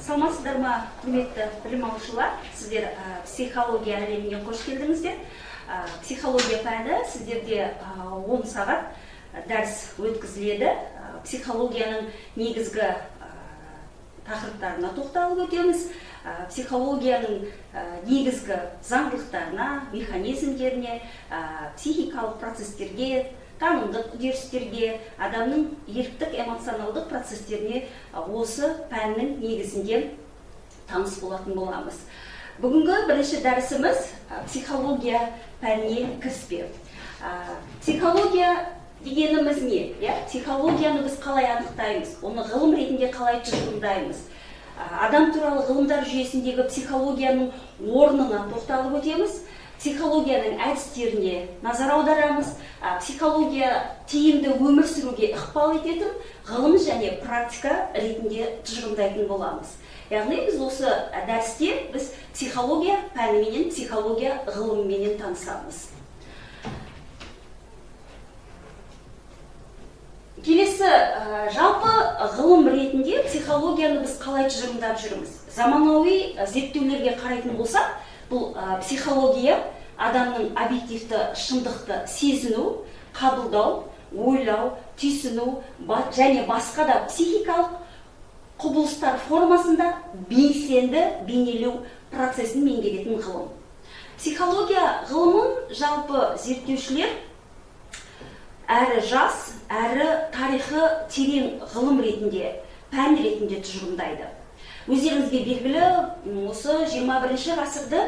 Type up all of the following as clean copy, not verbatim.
Саламатсыздар ма, құрметті білім алушылар? Сіздер психология әлеміне қош келдіңіздер. Психология пәні сіздерде 10 сағат дәріс өткізіледі. Психологияның негізгі тақырыптарына тоқталып өтеміз. Психологияның негізгі заңдылықтарына, механизмдеріне, психикалық процестерге, танымдық үдерістерге, адамның еріктік эмоционалдық процестеріне осы пәннің негізінде таныс болатын боламыз. Бүгінгі бірінші дәрісіміз психология пәніне кіріспе. Психология дегеніміз не? Психологияны біз қалай анықтаймыз? Оны ғылым ретінде қалай тұжырымдаймыз? Адам туралы ғылымдар жүйесіндегі психологияның орнына тоқталып өтеміз. Психологияның әдістеріне назар аударамыз. Психология тиімді өмір сүруге ықпал ететін ғылым және практика ретінде тұжырымдайтын боламыз. Яғни біз осы дәрісте біз психология пәніменен, психология ғылымменен танысамыз. Келесі, жалпы ғылым ретінде психологияны біз қалай тұжырымдап жүрміз? Заманауи зерттеулерге қарайтын болсақ, бұл психология адамның объективті шындықты сезіну, қабылдау, ойлау, түйсіну және басқа да психикалық құбылыстар формасында белсенді бейнелеу процесін меңгеретін ғылым. Психология ғылымын жалпы зерттеушілер әрі жас, әрі тарихы терең ғылым ретінде, пән ретінде тұжырымдайды. Өздеріңізге белгілі, осы 21 ғасырды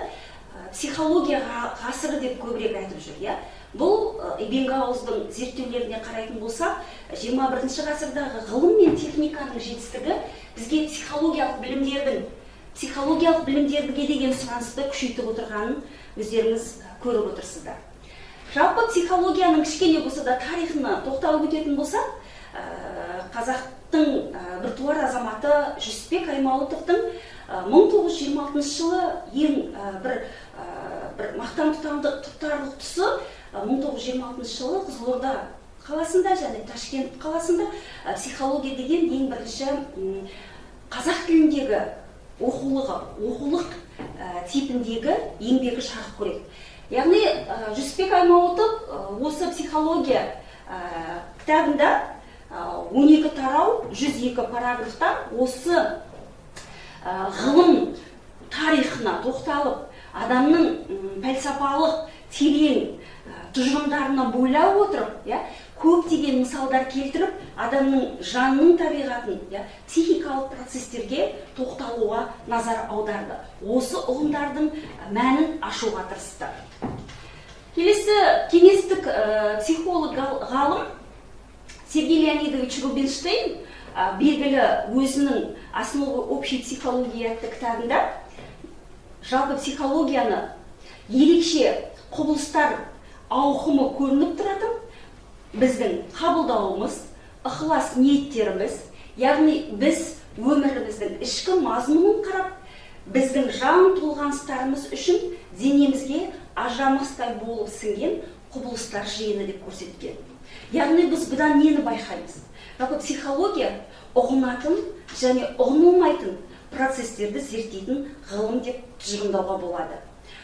психология ғасыры деп көбірек айтып жүр. Бұл Эббингауздың зерттеулеріне қарайтын болсақ, 21 ғасырдағы ғылым мен техниканың жетістігі бізге психологиялық білімдерге деген сұранысты күшейтіп отырғанын өздеріңіз көріп отырсыздар. Жалпы психологияның кішкене болса да тарихына тоқталып өтетін болсақ, қазақтың біртуар азаматы Жүсіпбек Аймауытовтың 1926 жылы ең бір мақтан тұтарлық тұсы 1926 жылы Қызылорда қаласында және Ташкент қаласында психология деген ең бірінші қазақ тіліндегі оқулық типіндегі еңбегі жарық көреді. Яғни Жүсіпбек Аймауытов осы психология кітабында 12 тарау, 102 параграфтан осы ғылым тарихына тоқталып, адамның пәлсапалық терең тұжырымдарына бойлап отырып, көптеген мысалдар келтіріп, адамның жанның табиғатын, психикалық процестерге тоқталуға назар аударды. Осы ұғымдардың мәнін ашуға тырысты. Келесі кеңестік психолог ғалым Сергей Леонидович Рубинштейн белгілі өзінің «Основы общей психологии» атты кітабында жалпы психологияны ерекше құбылыстар ауқымы көрініп тұратын біздің қабылдауымыз, ықылас ниеттеріміз, яғни біз өміріміздің ішкі мазмұнын қарап, біздің жан толғаныстарымыз үшін денемізге ажырамастай болып сіңген құбылыстар жиыны деп көрсеткен. Яғни біз бұдан нені байқаймыз? Жалпы психология ұғынатын және ұғынылмайтын процестерді зерттейтін ғылым деп тұжырымдауға болады.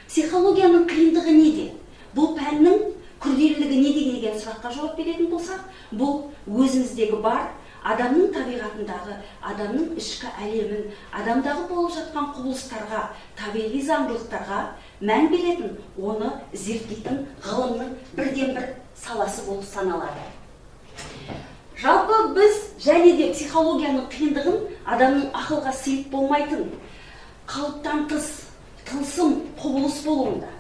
Психологияның қиындығы неде? Бұл пәннің күрделілігі неде деген сұраққа жауап беретін болсақ, бұл өзіміздегі бар адамның табиғатындағы, адамның ішкі әлемін, адамдағы болып жатқан құбылыстарға, табиғи заңдылықтарға мән беретін, оны зерттейтін ғылымның бірден бір саласы болып саналады. Жалпы біз және де психологияның қиындығын адамның ақылға сыйып болмайтын, қалыптан тыс, тылсым құбылыс болуында.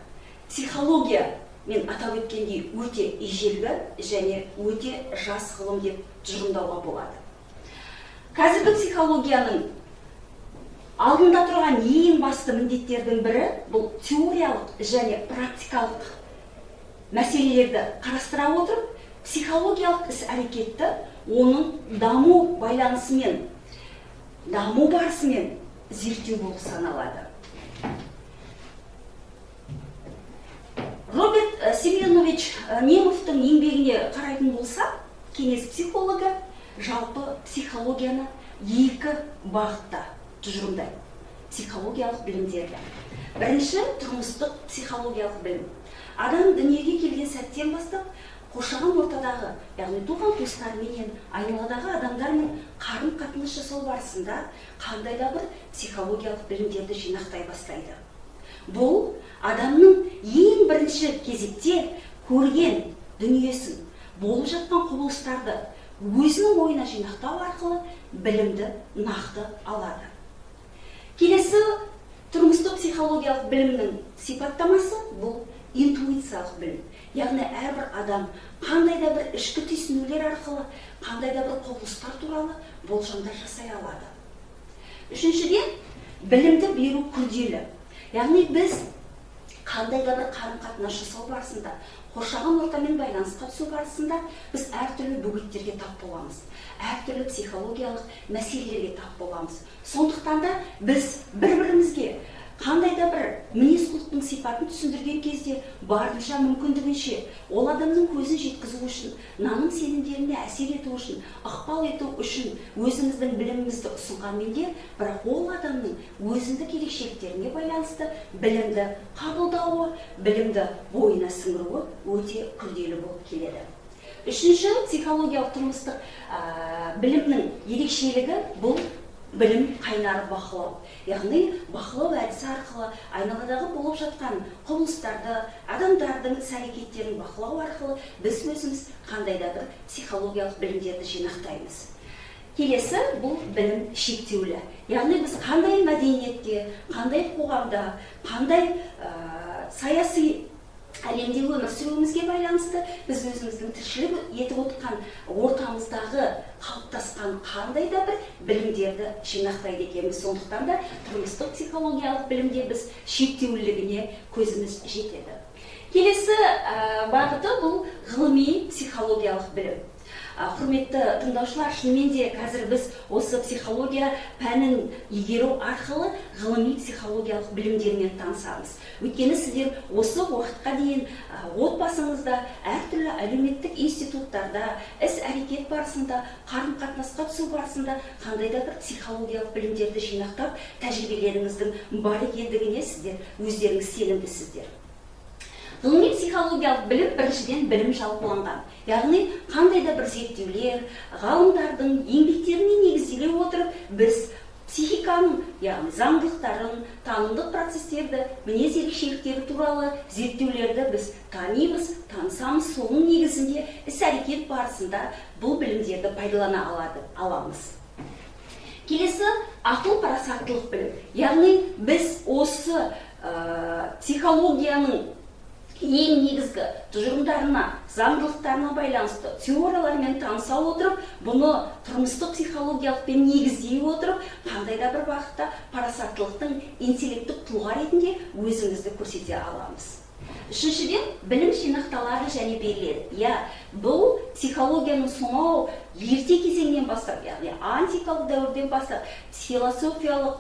Психология, мен атап өткендей, өте ежелгі және өте жас ғылым деп тұжырымдауға болады. Қазіргі психологияның алдында тұрған ең басты міндеттердің бірі бұл теориялық және практикалық мәселелерді қарастыра отырып, психологиялық іс-әрекетті оның даму байланысымен, даму барысымен зерттеу болып саналады. Роберт Семенович Немовтың еңбегіне қарайтын болсақ, кеңес психологы жалпы психологияны екі бағытта тұжырымдайды психологиялық білімдерді. Бірінші, тұрмыстық психологиялық білім. Адам дүниеге келген сәттен бастап қоршаған ортадағы, яғни туған туыстарменен, айналадағы адамдармен қарым-қатынас жасау барысында қандай да бір психологиялық білімдерді жинақтай бастайды. Бұл адамның ең бірінші кезекте көрген дүниесін, болып жатқан құбылыстарды өзінің ойына жинақтау арқылы білімді нақты алады. Келесі тұрмыстық психологиялық білімнің сипаттамасы бұл интуициялық білім. Яғни әрбір адам қандай да бір ішкі түйсінулер арқылы, қандай да бір құбылыстар туралы болжамдар жасай алады. Үшіншіден, білімді беру күрделі. Яғни біз қандай да бір қарым-қатынас жасау барысында, қоршаған ортамен байланысқа түсу барысында біз әртүрлі бөгеттерге тап боламыз. Әртүрлі психологиялық мәселелерге тап боламыз. Сондықтан да біз бір-бірімізге қандай да бір мінез-құлықтың сипатын түсіндірген кезде барынша мүмкіндігінше ол адамның көзін жеткізу үшін, наным сенімдеріне әсер ету үшін, ықпал ету үшін өзіміздің білімімізді ұсынғанмен де, бірақ ол адамның өзіндік ерекшеліктеріне байланысты білімді қабылдауы, білімді бойына сіңіруі өте күрделі болып келеді. Үшінші, психологиялық тұрмыстық білімнің ерекшелігі бұл білім қайнары бақылау. Яғни бақылау әдісі арқылы айналадағы болып жатқан құбылыстарды, адамдардың іс-әрекеттерін бақылау арқылы біз өзіміз қандай да бір психологиялық білімдерді жинақтаймыз. Келесі бұл білім шектеулі. Яғни біз қандай мәдениетте, қандай қоғамда, қандай саяси әлемде өмір сүруімізге байланысты біз өзіміздің тіршілік етіп отырған ортамыздағы қалыптасқан қандай да бір білімдерді жинақтайды екенбіз. Сондықтан да тұрмыстық психологиялық білімде біз шектеулілігіне көзіміз жетеді. Келесі бағыты бұл ғылыми психологиялық білім. Құрметті тыңдаушылар, шынымен де қазір біз осы психология пәнін игеру арқылы ғылыми психологиялық білімдермен танысамыз. Өйткені сіздер осы уақытқа дейін отбасыңызда, әртүрлі әлеуметтік институттарда, іс-әрекет барысында, қарым-қатынасқа түсу барысында қандай да бір психологиялық білімдерді жинақтап, тәжірибелеріңіздің бар екендігіне сіздер өздеріңіз сенімдісіздер. Ғылыми психологиялық білім біріншіден білім жалпыланған. Яғни қандай да бір зерттеулер, ғалымдардың еңбектеріне негізделе отырып, біз психиканың, яғни заңдылықтарын, танымдық процестерді, мінез ерекшеліктері туралы зерттеулерді біз танимыз, танысамыз, соның негізінде іс-әрекет барысында бұл білімдерді пайдалана аламыз. Келесі ақыл парасаттылық білім. Яғни біз осы психологияның ең негізгі тұжырымдарына, заңдылықтарына байланысты теориялармен таныса отырып, бұны тұрмыстық психологиялықпен негіздей отырып, қандай да бір бағытта парасаттылықтың интеллекттік тұлға ретінде өзімізді көрсете аламыз. Үшіншіден, білім жинақталады және беріледі. Бұл психологияның сонау ерте кезеңнен бастап, яғни антикалық дәуірден бастап, философиялық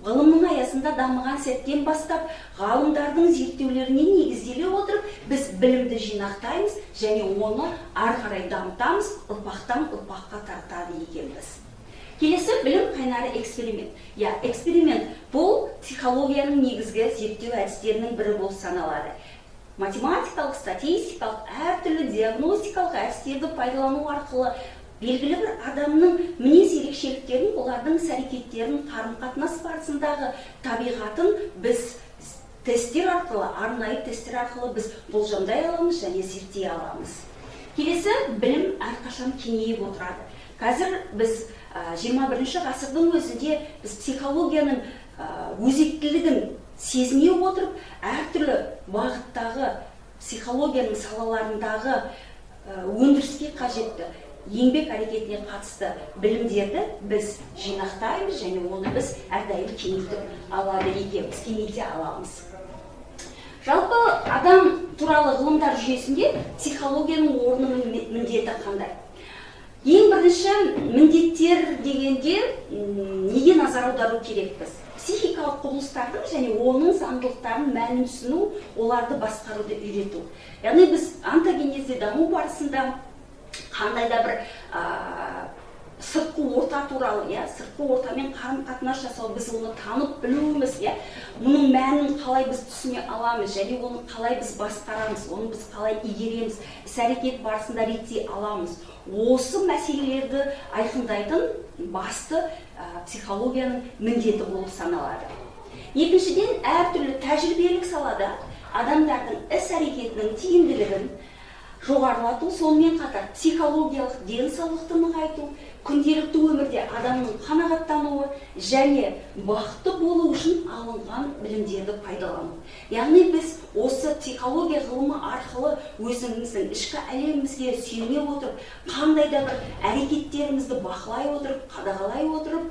ғылымның аясында дамыған сәттен бастап, ғалымдардың зерттеулеріне негізделе отырып, біз білімді жинақтаймыз және оны ары қарай дамытамыз, ұрпақтан ұрпаққа тартады екенбіз. Келесі білім қайнары эксперимент. Эксперимент бұл психологияның негізгі зерттеу әдістерінің бірі болып саналады. Математикалық, статистикалық, әртүрлі диагностикалық әдістерді пайдалану арқылы белгілі бір адамның мінез ерекшеліктерін, олардың іс-әрекеттерін, қарым-қатынас барысындағы табиғатын біз тесттер арқылы, арнайы тесттер арқылы біз болжамдай аламыз және зерттей аламыз. Келесі білім әрқашан кеңейіп отырады. Қазір біз 21-ші ғасырдың өзінде біз психологияның өзектілігін сезіне отырып, әртүрлі бағыттағы психологияның салаларындағы өндіріске қажетті еңбек әрекетіне қатысты білімдерді біз жинақтаймыз және оны біз әрдайым кеңейтіп алады екенбіз, кеңейте аламыз. Жалпы адам туралы ғылымдар жүйесінде психологияның орны міндеті қандай? Ең бірінші міндеттер дегенде неге назар аудару керекпіз? Психикалық құбылыстардың және оның заңдылықтарын мәнін түсіну, оларды басқаруды үйрету. Яғни біз онтогенезде даму барысында қандай да бір сыртқы орта туралы, сыртқы ортамен қарым-қатынас жасау, біз оны танып білуіміз, мұның мәнін қалай біз түсіне аламыз, және оны қалай біз басқарамыз, оны біз қалай игереміз, іс-әрекет барысында реттей аламыз. Осы мәселелерді айқындайтын басты психологияның міндеті болып саналады. Екіншіден, әртүрлі тәжірибелік салада адамдардың іс-әрекетінің тиімділігін жоғарылату, сонымен қатар психологиялық денсаулықты нығайту, күнделікті өмірде адамның қанағаттануы және бақытты болу үшін алынған білімдерді пайдалану. Яғни біз осы психология ғылымы арқылы өзіміздің ішкі әлемімізге сүйене отырып, қандай да бір әрекеттерімізді бақылай отырып, қадағалай отырып,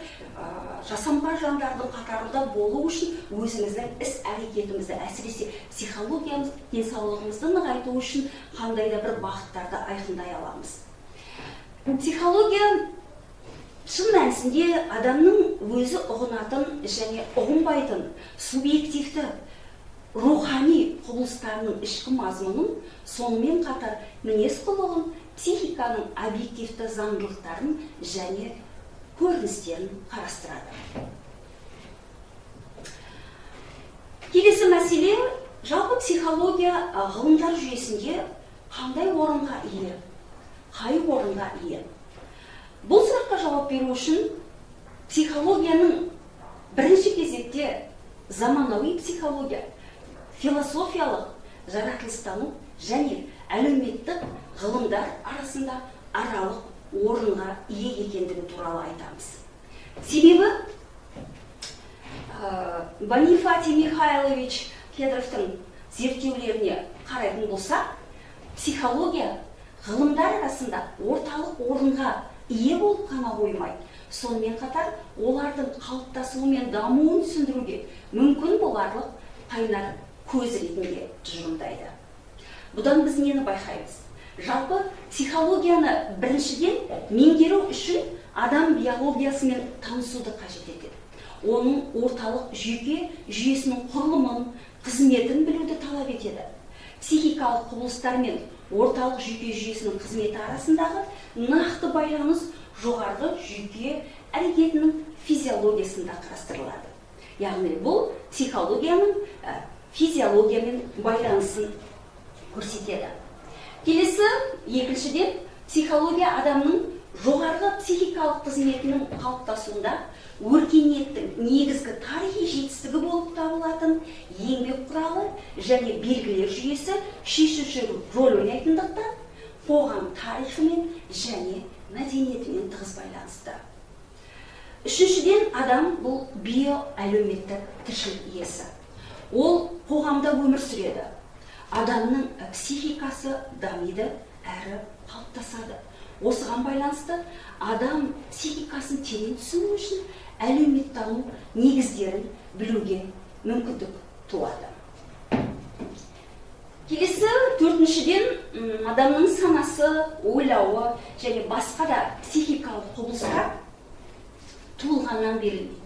жасампаз жандардың қатарында болу үшін өзіміздің іс-әрекетімізді, әсіресе психологиямыз, денсаулығымызды нығайту үшін қандай да бір бағыттарды айқындай аламыз. Психология шын мәнісінде адамның өзі ұғынатын және ұғынбайтын субъективті рухани құбылыстарының ішкі мазмұнын, сонымен қатар мінез-құлығын, психиканың объективті заңдылықтарын және көріністерін қарастырады. Келесі мәселе, жалпы психология ғылымдар жүйесінде қандай орынға ие, қай орынға ие? Бұл сұраққа жауап беру үшін психологияның бірінші кезекте заманауи психология, философиялық жаратылыстану және әлеуметтік ғылымдар арасында аралық орынға ие екендігі туралы айтамыз. Себебі Бонифатий Михайлович Кедровтың зерттеулеріне қарайтын болсақ, психология ғылымдар арасында орталық орынға ие болып қана қоймай, сонымен қатар олардың қалыптасуы мен дамуын түсіндіруге мүмкін боларлық қайнар көз ретінде тұжырымдайды. Бұдан біз нені байқаймыз? Жалпы психологияны біріншіден меңгеру үшін адам биологиясымен танысуды қажет етеді. Оның орталық жүйесінің құрылымын, қызметін білуді талап етеді. Психикалық құбылыстар мен орталық жүйесінің қызметі арасындағы нақты байланыс жоғарғы жүйке әрекетінің физиологиясында қарастырылады. Яғни бұл психологияның физиологиямен байланысын көрсетеді. Келесі, екіншіден, психология адамның жоғарғы психикалық қызметінің қалыптасуында өркениеттің негізгі тарихи жетістігі болып табылатын еңбек құралы және белгілер жүйесі шешуші рөл ойнайтындықтан қоғам тарихымен және мәдениетімен тығыз байланысты. Үшіншіден, адам бұл биоәлеуметтік тіршілік иесі. Ол қоғамда өмір сүреді. Адамның психикасы дамиды әрі қалыптасады. Осыған байланысты адам психикасын терең түсіну үшін әлеуметтану негіздерін білуге мүмкіндік туады. Келесі, төртіншіден, адамның санасы, ойлауы және басқа да психикалық құбылыстар туылғаннан берілмейді.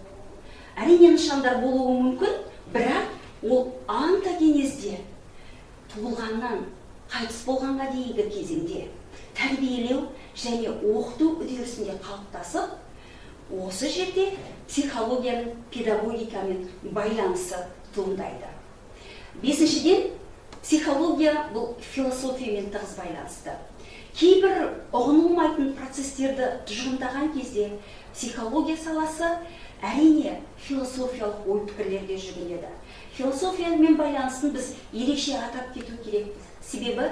Әрине нышандар болуы мүмкін, бірақ ол онтогенезде туылғаннан қайтыс болғанға дейінгі кезеңде тәрбиелеу және оқыту үдерісінде қалыптасып, осы жерде психологияның педагогикамен байланысы туындайды. Бесіншіден, психология бұл философиямен тығыз байланысты. Кейбір ұғынылмайтын процестерді тұжырымдаған кезде психология саласы әрине философиялық ой-пікірлерге жүгінеді. Философиямен байланысын біз ерекше атап кету керек. Себебі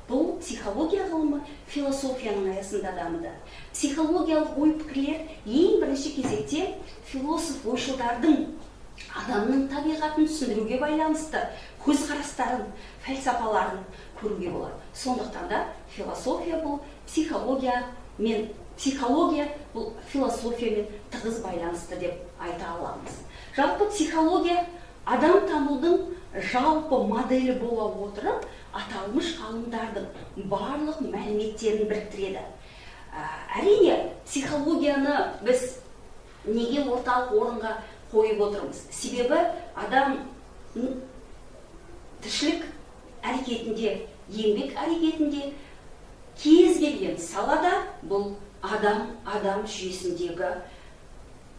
бұл психология ғылымы философияның аясында дамыды. Психологиялық ой-пікірлер ең бірінші кезекте философ ойшылдардың адамның табиғатын түсіндіруге байланысты көзқарастарын, фәлсапаларын көруге болады. Сондықтан да философия бұл психология бұл философиямен тығыз байланысты деп айта аламыз. Жалпы психология адам танудың жалпы моделі бола отырып, аталмыш ғалымдардың барлық мәліметтерін біріктіреді. Әрине, психологияны біз неге орталық орынға қойып отырмыз? Себебі адам тіршілік әрекетінде, еңбек әрекетінде, кез келген салада бұл адам жүйесіндегі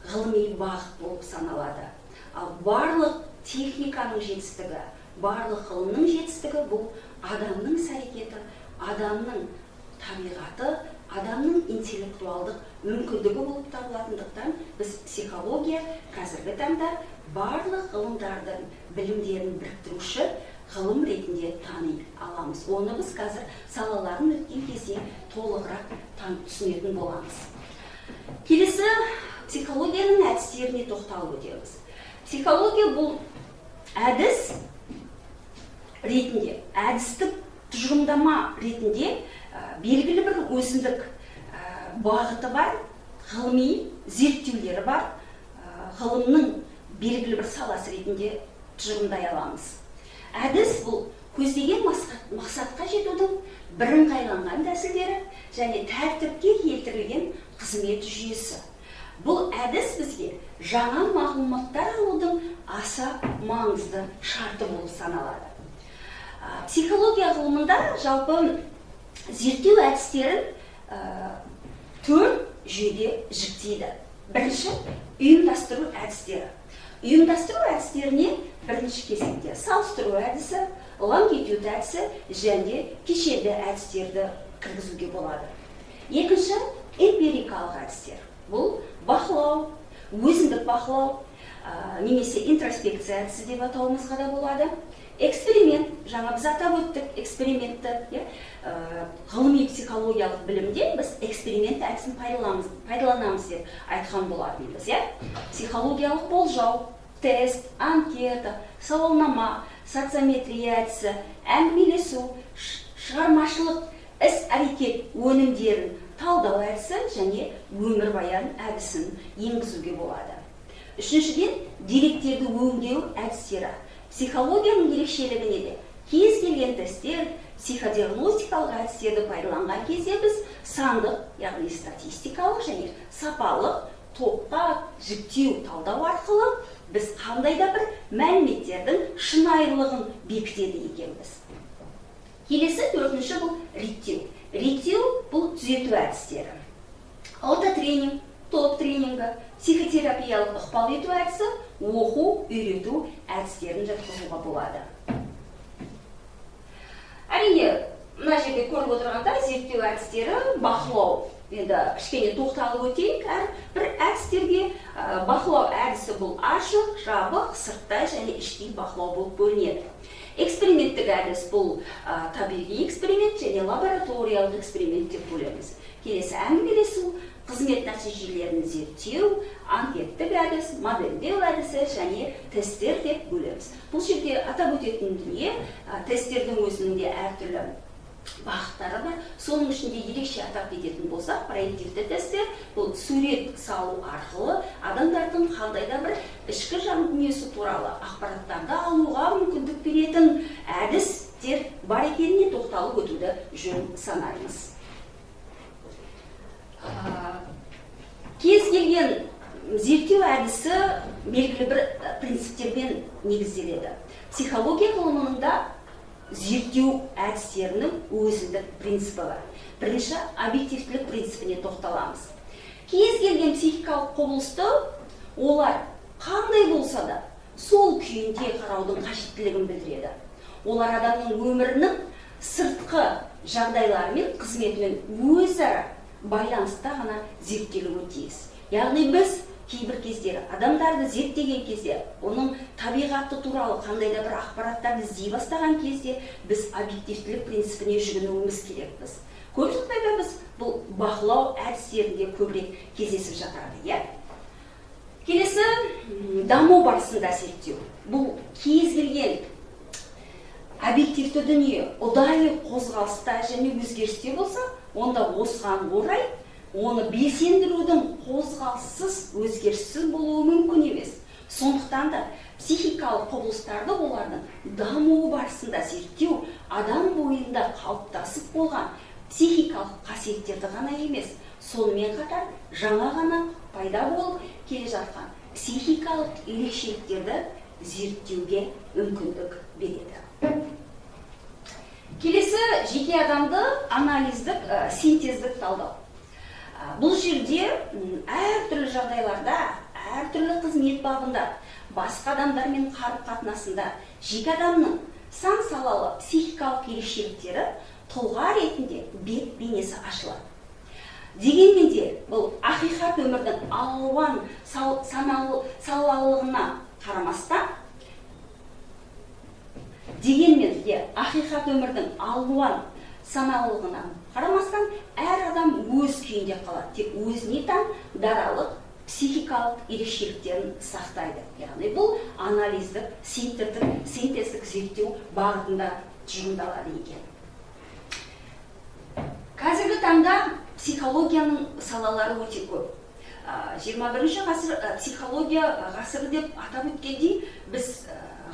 ғылыми бағыт болып саналады. Ал барлық техниканың жетістігі, барлық ғылымның жетістігі бұл адамның іс-әрекеті, адамның табиғаты, адамның интеллектуалдық мүмкіндігі болып табылатындықтан біз психология қазіргі таңда барлық ғылымдардың білімдерін біріктіруші ғылым ретінде тани аламыз. Оны біз қазір салаларын өткен кезде толығырақ түсінетін боламыз. Келесі психологияның әдістеріне тоқталып өтеміз. Психология бұл әдіс ретінде, әдістік тұжырымдама ретінде белгілі бір өзіндік бағыты бар, ғылыми зерттеулері бар, ғылымның белгілі бір саласы ретінде тұжырымдай аламыз. Әдіс бұл көздеген мақсатқа жетудің бірыңғайланған тәсілдері және тәртіпке келтірілген қызмет жүйесі. Бұл әдіс бізге жаңа мағлұматтар алудың аса маңызды шарты болып саналады. Психология ғылымында жалпы зерттеу әдістерін 4 жүйеге жіктейді. Бірінші, ұйымдастыру әдістері. Ұйымдастыру әдістеріне бірінші кезекте салыстыру әдісі, лонгитюд әдісі және кешенді әдістерді кіргізуге болады. Екінші, эмпирикалық әдістер. Бұл бақылау, өзіндік бақылау, немесе интроспекция әдісі деп атауымызға да болады. Эксперимент, жаңа біз атап өттік экспериментті, ғылыми психологиялық білімде біз эксперимент әдісін пайдаланамыз деп айтқан болатынбыз. Психологиялық болжау, тест, анкета, сауалнама, социометрия әдісі, әңгімелесу, шығармашылық іс-әрекет өнімдерін талдау әдісі және өмірбаян әдісін енгізуге болады. Үшіншіден, деректерді өңдеу әдістері. Психологияның ерекшелігіне де кез келген тесттер, психодиагностикалық әдістерді пайдаланған кезде біз сандық, яғни статистикалық және сапалық топқа жіктеу талдау арқылы біз қандай да бір мәліметтердің шынайылығын бекітеді екенбіз. Келесі төртінші бұл реттеу. Реттеу бұл түзету әдістері. Аутотренинг, топ тренингі, психотерапиялық ықпал ету әдісі, оқу, үйрету әдістерін жатқызуға болады. Әрине, мына жерде көріп отырғанда зерттеу әдістері бақылау. Енді кішкене тоқталып өтейік. Бір әдістерге бақылау әдісі бұл ашық, жабық, сырттай және іштей бақылау болып бөлінеді. Эксперименттік әдіс бұл табиғи эксперимент және лабораториялық эксперимент деп бөлеміз. Келесі әңгімелесу, қызмет нәтижелерін зерттеу, анкеттік әдіс, модельдеу әдісі және тесттер деп бөлеміз. Бұл жерде атап өтетін дүние, тесттердің өзінің де әртүрлі бағыттары бар. Соның ішінде ерекше атап кететін болсақ, проективті тесттер бұл сурет салу арқылы адамдардың қандай да бір ішкі жан дүниесі туралы ақпараттарды алуға мүмкіндік беретін әдістер бар екеніне тоқталып өтуді жөн санаймыз. Кез келген зерттеу әдісі белгілі бір принциптермен негізделеді. Психология ғылымында зерттеу әдістерінің өзіндік принципі бар. Бірінші, объективтілік принципіне тоқталамыз. Кез келген психикалық құбылысты олар қандай болса да сол күйінде қараудың қажеттілігін білдіреді. Олар адамның өмірінің сыртқы жағдайларымен, қызметімен өзара байланыста ғана зерттелуі тиіс. Яғни біз кейбір кездері адамдарды зерттеген кезде, оның табиғаты туралы қандай да бір ақпараттарды іздей бастаған кезде біз объективтілік принципіне жүгінуіміз керекпіз. Көп жағдайда біз бұл бақылау әдістерінде көбірек кездесіп жатады. Келесі, даму барысында зерттеу. Бұл кез келген объективті дүние ұдайы қозғалыста және өзгерісте болса, онда осыған орай оны белсендірудің қозғалыссыз, өзгеріссіз болуы мүмкін емес. Сондықтан да психикалық құбылыстарды олардың дамуы барысында зерттеу адам бойында қалыптасып болған психикалық қасиеттерді ғана емес, сонымен қатар жаңа ғана пайда болып келе жатқан психикалық ерекшеліктерді зерттеуге мүмкіндік береді. Келесі, жеке адамды анализдік, синтездік талдау. Бұл жерде әртүрлі жағдайларда, әртүрлі қызмет бабында, басқа адамдармен қарым-қатынасында жеке адамның сан салалы психикалық ерекшеліктері тұлға ретінде бет бейнесі ашылады. Дегенмен де бұл ақиқат өмірдің алуан салалығына қарамастан, әр адам өз күйінде қалады, тек өзіне тән даралық психикалық ерекшеліктерін сақтайды. Яғни бұл анализдік, синтездік зерттеу бағытында тұжырымдалады екен. Қазіргі таңда психологияның салалары өте көп. 21 ғасыр психология ғасыры деп атап өткендей, біз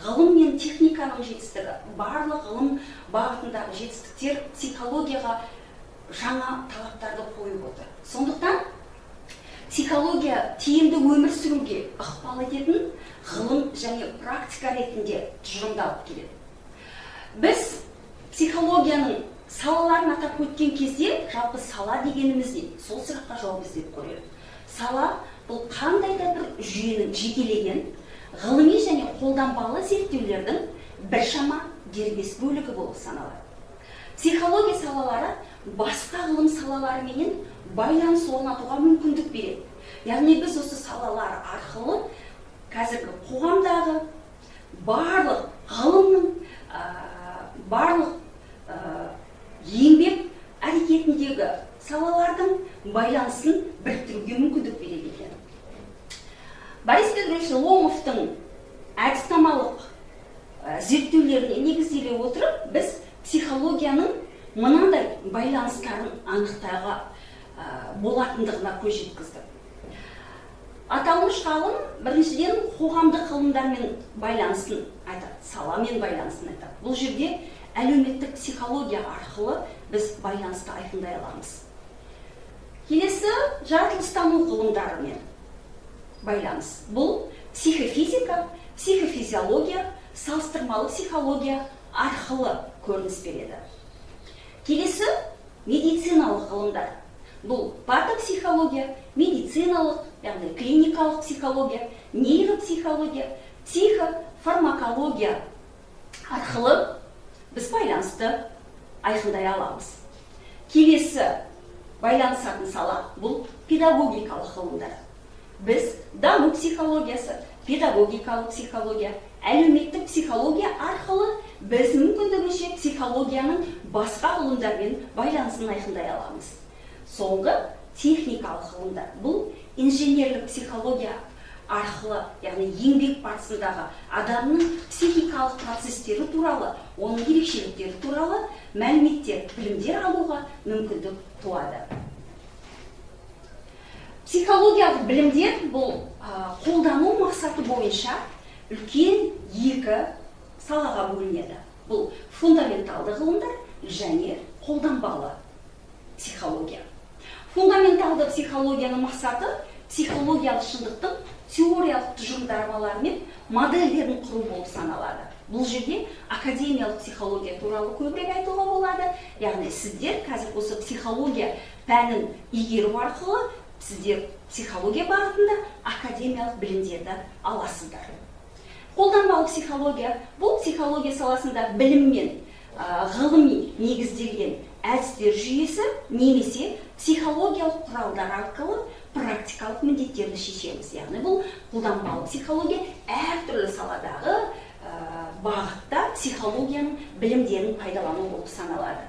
ғылым мен техниканың жетістігі, барлық ғылым бағытындағы жетістіктер психологияға жаңа талаптарды қойып отыр. Сондықтан психология тиімді өмір сүруге ықпал ететін ғылым және практика ретінде тұжырымдалып келеді. Біз психологияның салаларын атап өткен кезде, жалпы сала дегеніміз не? Сол сұраққа жауап іздеп көрелік. Сала бұл қандай да бір жүйенің жекелеген ғылыми және қолданбалы зерттеулердің біршама дербес бөлігі болып саналады. Психология салалары басқа ғылым салаларымен байланыс орнатуға мүмкіндік береді. Яғни біз осы салалар арқылы қазіргі қоғамдағы барлық ғылымның, барлық еңбек әрекетіндегі салалардың байланысын біріктіруге мүмкіндік береді екен. Борис Петрович Ломовтың әдіснамалық зерттеулеріне негізделе отырып, біз психологияның мынандай байланыстарын анықтауға болатындығына көз жеткіздік. Аталмыш ғалым біріншіден қоғамдық ғылымдармен байланысын айтады, саламен байланысын айтады. Бұл жерде әлеуметтік психология арқылы біз байланысты айқындай аламыз. Келесі жаратылыстану ғылымдарымен байланыс. Бұл психофизика, психофизиология, салыстырмалы психология арқылы көрініс береді. Келесі медициналық ғылымдар. Бұл патопсихология, медициналық, яғни клиникалық психология, нейропсихология, психофармакология арқылы біз байланысты айқындай аламыз. Келесі байланысатын сала бұл педагогикалық ғылымдар. Біз даму психологиясы, педагогикалық психология, әлеуметтік психология арқылы біз мүмкіндігінше психологияның басқа ғылымдармен байланысын айқындай аламыз. Соңғы техникалық ғылымдар. Бұл инженерлік психология арқылы, яғни еңбек барысындағы адамның психикалық процестері туралы, оның ерекшеліктері туралы мәліметтер, білімдер алуға мүмкіндік туады. Психологиялық білімдер бұл қолдану мақсаты бойынша үлкен екі салаға бөлінеді. Бұл фундаменталды ғылымдар және қолданбалы психология. Фундаменталды психологияның мақсаты психологиялық шындықтың теориялық тұжырымдамалары мен модельдерін құру болып саналады. Бұл жерде академиялық психология туралы көбірек айтуға болады. Яғни сіздер қазір осы психология пәнін игеру арқылы сіздер психология бағытында академиялық білімдерді аласыздар. Қолданбалы психология бұл психология саласында білім мен ғылыми негізделген әдістер жүйесі немесе психологиялық құралдар арқылы практикалық міндеттерді шешеміз. Яғни бұл қолданбалы психология әртүрлі саладағы бағытта психологияның білімдерін пайдалану болып саналады.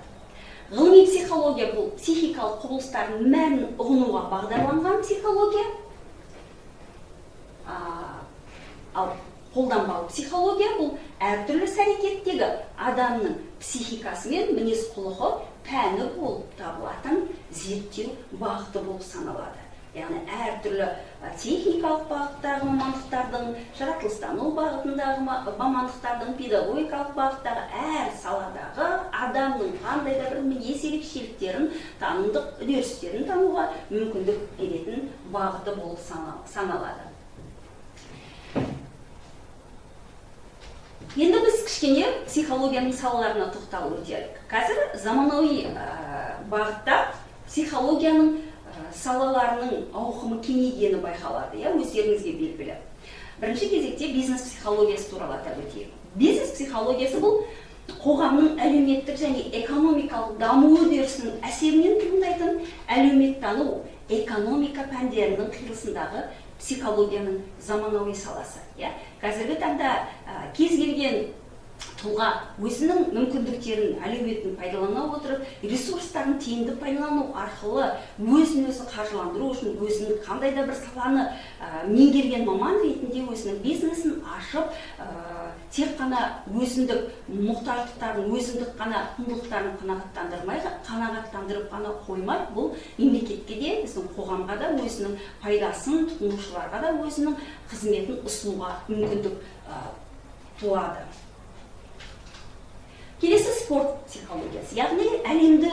Ғылыми психология бұл психикалық құбылыстардың мәнін ұғынуға бағдарланған психология. Ал қолданбалы психология бұл әртүрлі әрекеттегі адамның психикасы мен мінез құлығы пәні болып табылатын зерттеу бағыты болып саналады. Яғни әртүрлі техникалық бағыттағы мамандықтардың, жаратылыстану бағытындағы мамандықтардың, педагогикалық бағыттағы әр саладағы адамның қандай да бір мінез ерекшеліктерін, танымдық үдерістерін тануға мүмкіндік беретін бағыты болып саналады. Енді біз кішкене психологияның салаларына тоқталып өтелік. Қазір заманауи бағытта психологияның салаларының ауқымы кеңейгені байқалады, өздеріңізге белгілі. Бірінші кезекте бизнес психологиясы туралы атап өтейік. Бизнес психологиясы бұл қоғамның әлеуметтік және экономикалық даму үдерісінің әсерінен туындайтын әлеуметтану, экономика пәндерінің қиылысындағы психологияның заманауи саласы. Қазіргі таңда кез келген тұлға өзінің мүмкіндіктерін, әлеуетін пайдалана отырып, ресурстарын тиімді пайдалану арқылы өзін-өзі қаржыландыру үшін, өзінің қандай да бір саланы меңгерген маман ретінде өзінің бизнесін ашып, тек қана өзіндік мұқтаждықтарын, өзіндік қана құндылықтарын қанағаттандырып қана қоймай, бұл мемлекетке де, біздің қоғамға да өзінің пайдасын, тұтынушыларға да өзінің қызметін ұсынуға мүмкіндік туады. Келесі спорт психологиясы, яғни әлемді,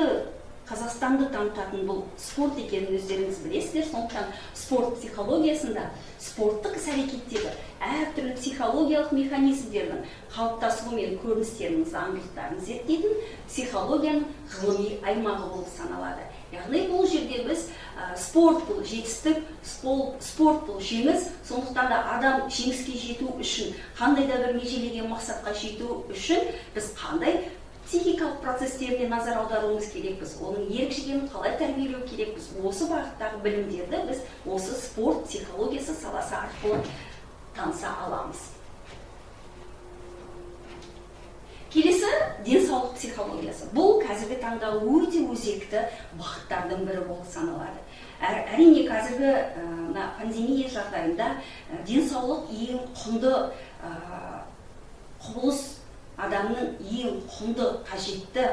Қазақстанды танытатын бұл спорт екенін өздеріңіз білесіздер. Сондықтан спорт психологиясында спорттық іс-әрекеттегі әртүрлі психологиялық механизмдердің қалыптасуы мен көріністерінің заңдылықтарын зерттейтін психологияның ғылыми аймағы болып саналады. Яғни бұл жерде біз спорт бұл жетістік, спорт бұл жеңіс, сондықтан да адам жеңіске жету үшін, қандай да бір межелеген мақсатқа жету үшін біз қандай психикалық процестеріне назар аударуымыз керекпіз, оның ерік-жігерін қалай тәрбиелеу керекпіз, осы бағыттағы білімдерді біз осы спорт психологиясы саласы арқылы таныса аламыз. Келесі денсаулық психологиясы. Бұл қазіргі таңда өте өзекті бағыттардың бірі болып саналады. Әрине қазіргі пандемия жағдайында денсаулық ең құнды құбылыс, адамның ең құнды қажетті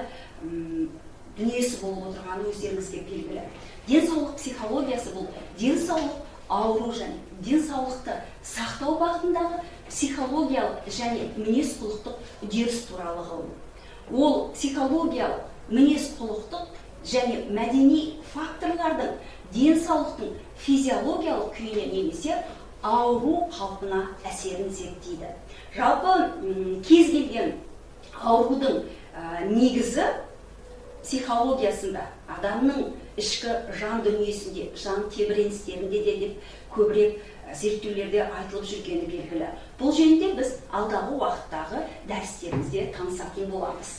дүниесі болып отырғаны өздеріңізге белгілі. Денсаулық психологиясы бұл денсаулық ауру және денсаулықты сақтау бағытындағы психологиялық және мінез құлықтық үдеріс туралы ғылым. Ол психологиялық, мінез құлықтық және мәдени факторлардың денсаулықтың физиологиялық күйіне немесе ауру қалпына әсерін зерттейді. Жалпы кез келген аурудың негізі психологиясында, адамның ішкі жан дүниесінде, жан тебіреністерінде деп көбірек зерттеулерде айтылып жүргені белгілі. Бұл жөнінде біз алдағы уақыттағы дәрістерімізде танысатын боламыз.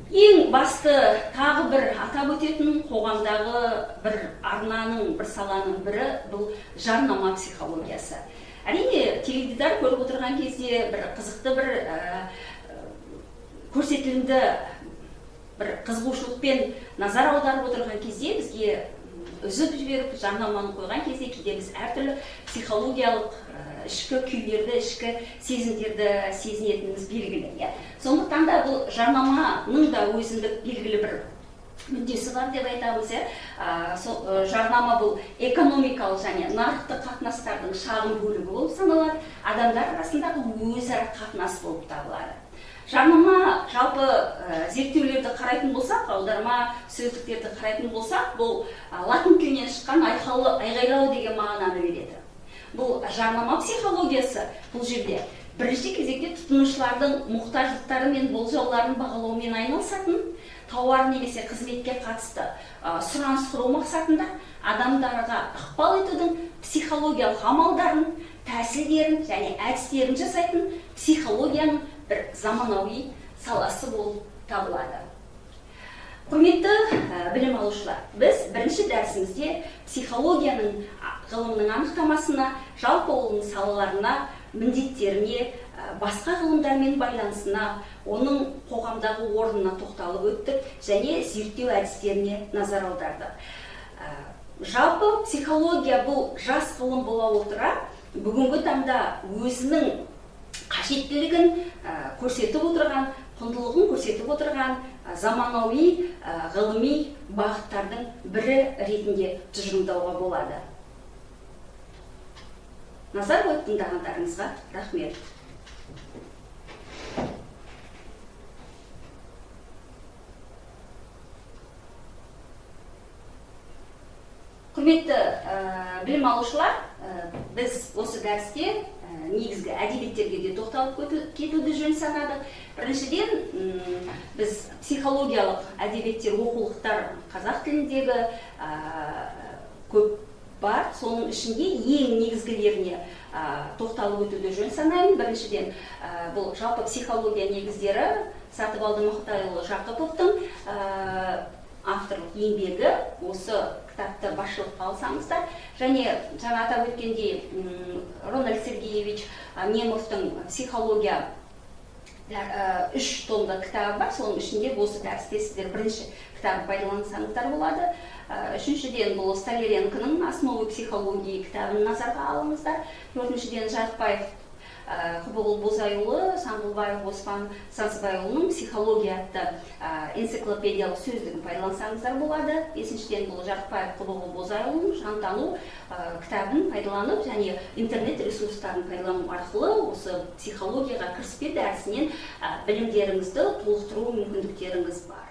Ең басты тағы бір атап өтетін қоғамдағы бір арнаның, бір саланың бірі бұл жарнама психологиясы. Әрине, теледидар көріп отырған кезде бір қызықты бір көрсетілімді бір қызығушылықпен назар аударып отырған кезде бізге үзіп жіберіп жарнаманы қойған кезде кейде біз әртүрлі психологиялық ішкі күйлерді, ішкі сезімдерді сезінетініміз белгілі. Сондықтан да бұл жарнаманың да өзіндік белгілі бір мүддесі бар деп айтамыз. Жарнама бұл экономикалық және нарықтық қатынастардың шағын бөлігі болып саналады, адамдар арасындағы өзара қатынас болып табылады. Жарнама жалпы зерттеулерді қарайтын болсақ, аударма сөздіктерді қарайтын болсақ, бұл латын тілінен шыққан айғайлау деген мағынаны береді. Бұл жарнама психологиясы бұл жерде бірінші кезекте тұтынушылардың мұқтаждықтары мен болжауларын бағалаумен айналысатын, тауар немесе қызметке қатысты сұраныс құру мақсатында адамдарға ықпал етудің психологиялық амалдарын, тәсілдерін және әдістерін жасайтын психологияның бір заманауи саласы болып табылады. Құрметті білім алушылар, біз бірінші дәрісімізде психологияның ғылымның анықтамасына, жалпы оның салаларына, міндеттеріне, басқа ғылымдармен байланысына, оның қоғамдағы орнына тоқталып өттік және зерттеу әдістеріне назар аудардық. Жалпы психология бұл жас ғылым бола отыра, бүгінгі таңда өзінің қажеттілігін көрсетіп отырған, құндылығын көрсетіп отырған заманауи ғылыми бағыттардың бірі ретінде тұжырымдауға болады. Назар қойып тыңдағандарыңызға рахмет. Құрметті білім алушылар, біз осы дәрісте негізгі әдебиеттерге де тоқталып кетуді жөн санадық. Біріншіден, біз психологиялық әдебиеттер оқулықтар қазақ тіліндегі көп бар. Соның ішінде ең негізгілеріне тоқталып өтуді жөн санаймын. Біріншіден, бұл жалпы психология негіздері Сатыбалды Мұхтайұлы Жақыповтың авторлық еңбегі. Осы кітапты басшылыққа алсаңыздар, және жаңа атап өткендей Рональд Сергеевич Немовтың психология 3 томды кітабы бар. Соның ішінде осы дәрісте сіздер бірінші кітабы пайдалансаңыздар болады. Үшіншіден, бұл Столяренконың «Основы психологии» кітабын назарға алыңыздар. Төртіншіден, Жарықбаев Құбылұл Бозайұлы, Саңғылбаев Оспан Сансызбайұлының «Психология» атты энциклопедиялық сөздігін пайдалансаңыздар болады. Бесіншіден, бұл Жарықбаев Құбылұл Бозайұлының «Жантану» кітабын пайдаланып, және интернет ресурстарын пайдалану арқылы осы психологияға кіріспе дәрісінен білімдеріңізді толықтыру мүмкіндіктеріңіз бар.